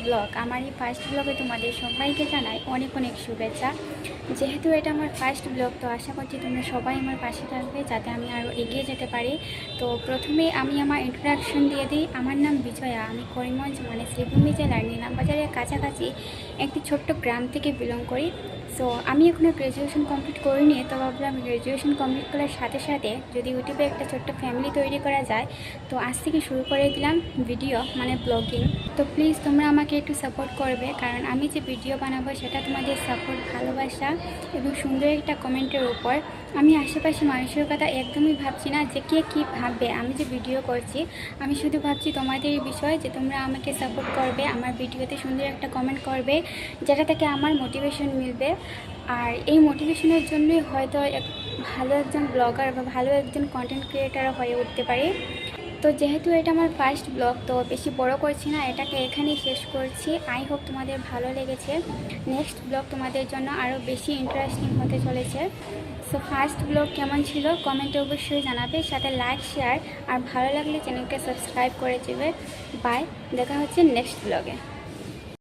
Blog, আমার এই first ব্লগে তোমাদের সবাইকে জানাই অনেক অনেক শুভেচ্ছা। যেহেতু এটা আমার ফার্স্ট ব্লগ, তো আশা করছি তোমরা সবাই আমার পাশে থাকবে যাতে আমি আরও এগিয়ে যেতে পারি। তো প্রথমে আমি আমার ইন্ট্রোডাকশন দিয়ে দিই। আমার নাম বিজয়া, আমি করিমগঞ্জ মানে শ্রীভূমি জেলার নিলামবাজারের কাছাকাছি একটি ছোট্ট গ্রাম থেকে বিলং করি। সো আমি এখনও গ্র্যাজুয়েশন কমপ্লিট করিনি, তো ভাবলাম গ্র্যাজুয়েশন কমপ্লিট করার সাথে সাথে যদি ইউটিউবে একটা ছোট্ট ফ্যামিলি তৈরি করা যায়, তো আজ থেকে শুরু করে দিলাম ভিডিও মানে ব্লগিং। তো প্লিজ তোমরা আমাকে একটু সাপোর্ট করবে, কারণ আমি যে ভিডিও বানাবো সেটা তোমাদের সাপোর্ট, ভালোবাসা এবং সুন্দর একটা কমেন্টের উপর। আমি আশেপাশে মানুষের কথা একদমই ভাবছি না যে কে কী ভাববে আমি যে ভিডিও করছি। আমি শুধু ভাবছি তোমাদের এই বিষয় যে তোমরা আমাকে সাপোর্ট করবে, আমার ভিডিওতে সুন্দর একটা কমেন্ট করবে, যেটা থেকে আমার মোটিভেশন মিলবে। আর এই মোটিভেশনের জন্যই হয়তো ভালো একজন ব্লগার বা ভালো একজন কন্টেন্ট ক্রিয়েটার হয়ে উঠতে পারি। তো যেহেতু এটা আমার ফার্স্ট ব্লগ, তো বেশি বড় করছি না, এটাকে এখানেই শেষ করছি। আই হোপ তোমাদের ভালো লেগেছে। নেক্সট ব্লগ তোমাদের জন্য আরও বেশি ইন্টারেস্টিং হতে চলেছে। সো ফার্স্ট ব্লগ কেমন ছিল কমেন্টে অবশ্যই জানাবে, সাথে লাইক, শেয়ার আর ভালো লাগলে চ্যানেলকে সাবস্ক্রাইব করে দেবে। বাই, দেখা হচ্ছে নেক্সট ব্লগে।